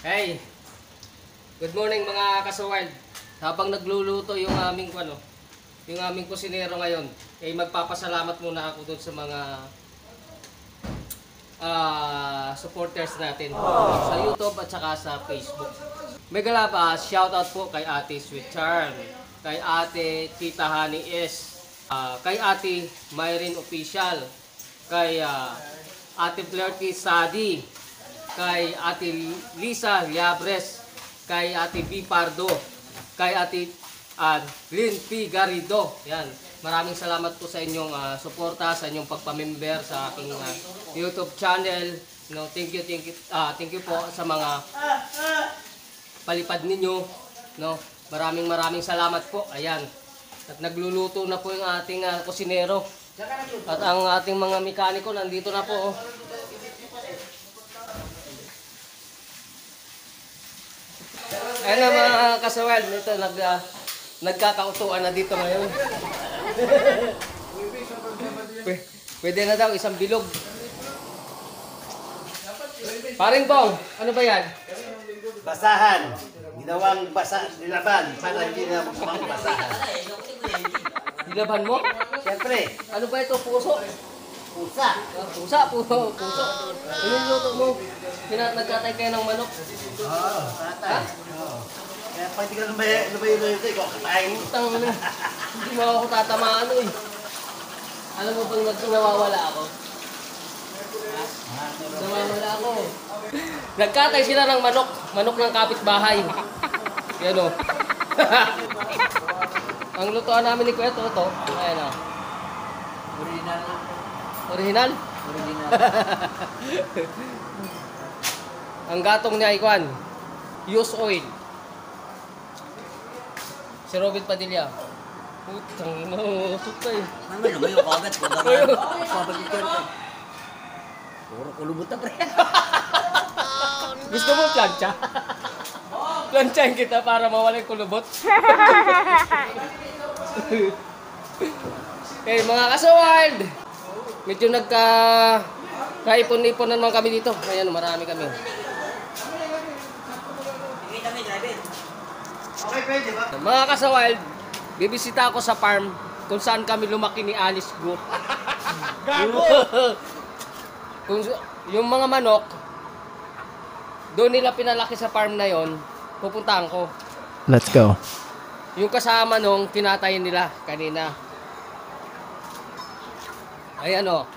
Hey, good morning mga kasuwild. Habang nagluluto yung aming yung aming kusinero ngayon, magpapasalamat muna ako dun sa mga supporters natin sa YouTube at saka sa Facebook. Mega shoutout po kay Ate Sweet Charm, kay Ate Tita Honey S, kay Ate Myrin Official, kay Ate Flirty Sadi, kay Ate Lisa Liabres, kay Ate B. Pardo, kay Ate Lynn P. Garrido. Yan. Maraming salamat po sa inyong suporta, sa inyong pagpamember sa aking YouTube channel. No, thank you po sa mga palipad ninyo. No, maraming salamat po. Ayan. At nagluluto na po yung ating kusinero. At ang ating mga mekaniko nandito na po. Oh. Ayan na mga kasawal, ito nagkakautuan na dito ngayon. Pwede na daw isang bilog. Paring Bong, ano ba yan? Basahan. Ginawang nilaban para hindi na basahan. Nilaban mo? Siyempre, Ano ba ito? Puso? pusa. Puso. Ano yung luto mo? Nagkatay kayo ng manok? Oo, patay. Oo. Kaya pag di ka lumayo ito, ikaw katayin. Utang na. Hindi mo ako tatamaan eh. Alam mo bang nawawala ako? Nawawala ako. Nagkatay sila ng manok ng kapitbahay. Yan o. Ang lutoan namin ni Kuya ito. Ayan o. Original? Ang gatong niya Ikwan, use oil. Si Robin Padilla. Putang na, sutay. Ano lumayo ka agad? Pabagit ka rin. Puro kulubot na pre. Gusto mo plancha? Planchahin kita para mawala yung kulubot. Okay, mga kasuwild. Medyo kaipon-ipon naman kami dito. Ayan, marami kami. Okay, pwede ba? Mga kasuwild, bibisita ako sa farm kung saan kami lumaki ni Alice Go. Gago! Yung mga manok, doon nila pinalaki sa farm na yon, pupuntahan ko. Let's go. Yung kasama nung tinatay nila kanina. Ayan o.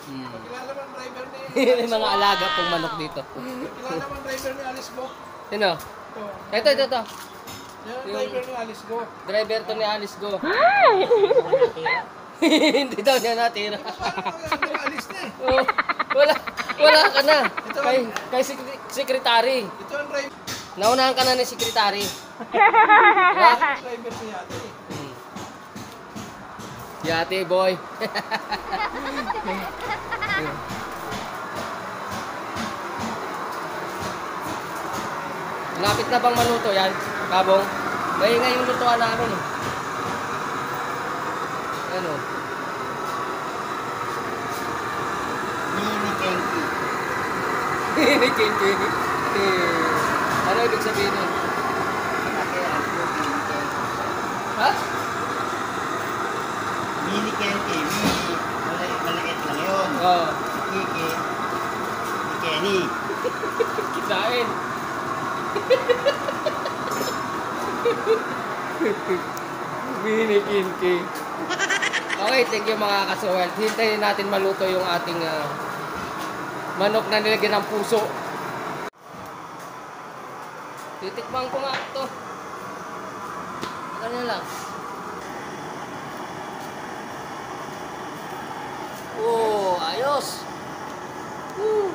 Kilala mo ang driver ni Mga alaga pong manok dito. Kilala mo ang driver ni Alice Go? Sino? Ito. Yan ang driver ni Alice Go. Driver to ni Alice Go. Hindi daw niya natira. Wala Alice na eh. Oh, wala ka na. Kay sekretary. Ito ang driver Naunahan ka na ni sekretary. ni Yate eh. Yate boy. Lapit na bang maluto yan, Kabong? Maingay yung lutuan namin eh. Ano? Mini Kenki. Kinti. Ano ibig sabihin nun? Ha? Mini Kenki. Mini. Maliit lang yun. Oo. Kiki. Ni Kenny. Kikain. Mini kinti. Okay, thank you mga kasuwel. Hintayin natin maluto yung ating manok na nilagyan ng puso. Titikman ko nga ito. Ano lang. Oh, ayos. Woo.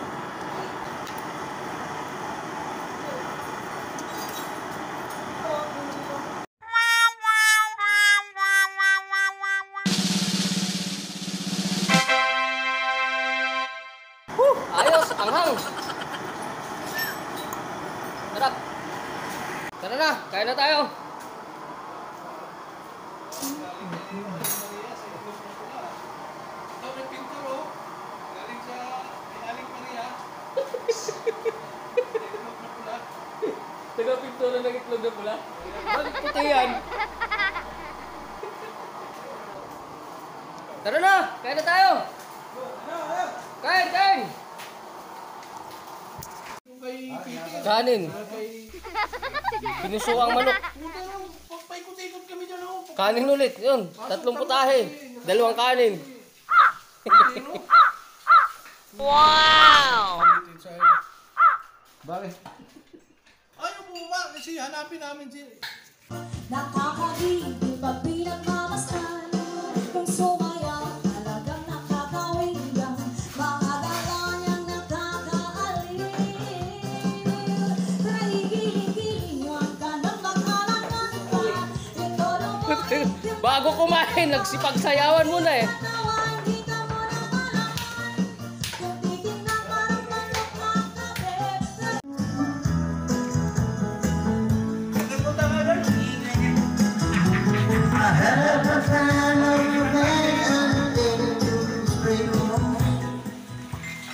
Ayos, anghang. Sarap. Tara na, kain na tayo. Ito may pintor oh. Galing sa Aling Maria. pintura ng itlog na pula. Bakit puti yan? Tara na! Kain na tayo! Kain! Kain! Yung kay Peter. Kanin. Pinuso ang manok. Puta lang, paikot-ikot kami dyan ako. Kanin ulit. Yun. 3 putahe. 2 kanin. Wow! Bakit? Ayaw bumaba kasi hanapin namin si... Nakakahigil pag pinagmamasdan. Kung sumaya, talagang nakakawin lang. Mga dala niyang nakakaalin. Tara higiling-giling, ka nang maghalangan ka. Ito lumay, Bago kumain, nagsipagsayawan muna eh. natawan, di ka mo na malaman. Kung titignan parang manok ang gabi.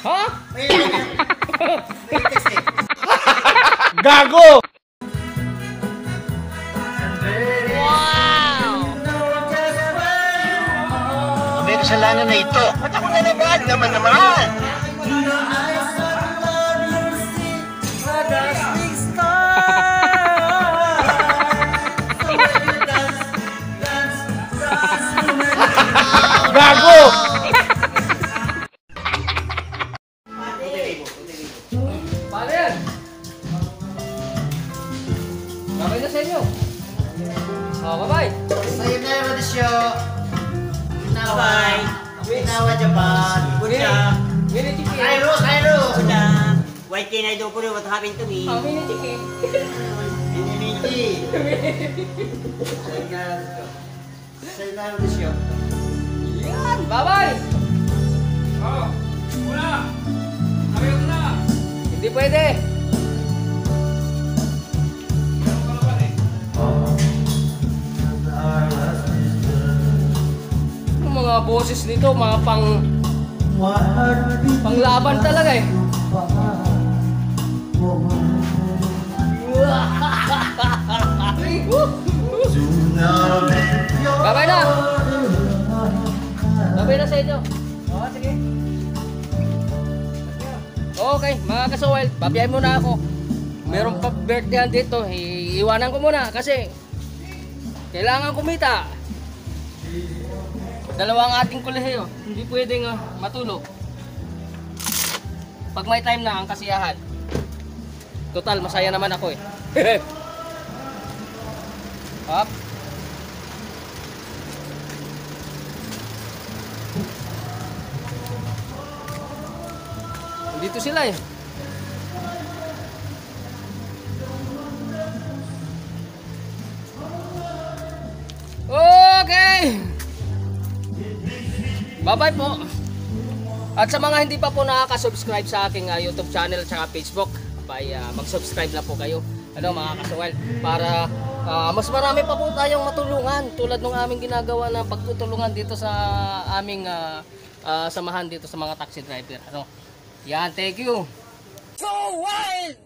Ha? Gago! Wow! May kasalanan na ito. Ba't ako na naman? Gago! Paano yan? Babay na sa inyo. Oh, bye-bye. Sayonara desyo. Bye. Okinawa Japan. Mini tiki. Kairo. Why can I do for what happened to me? Oh, mini tiki. Sayonara desyo. Yan, bye-bye. Oh, wala. Ayaw na. Hindi pwede. Meron ka naman eh. Yung mga boses nito, mga panglaban talaga eh. Babay na! Babay na sa inyo. Oo, sige. Okay, mga kasawal, babiyahin muna ako. Meron pa birthday dito, iiwanan ko muna kasi kailangan kumita. Dalawang ating kolehiyo, hindi pwedeng matulog. Pag may time na ang kasiyahan. Total, masaya naman ako eh. Up. Dito sila eh. Okay. Bye-bye po. At sa mga hindi pa po nakaka-subscribe sa aking YouTube channel at Facebook, mag-subscribe na po kayo. Ano mga kasuwal, para mas marami pa po tayong matulungan tulad ng aming ginagawa na pagtutulungan dito sa aming samahan dito sa mga taxi driver. Ano? Yan, thank you. So wild!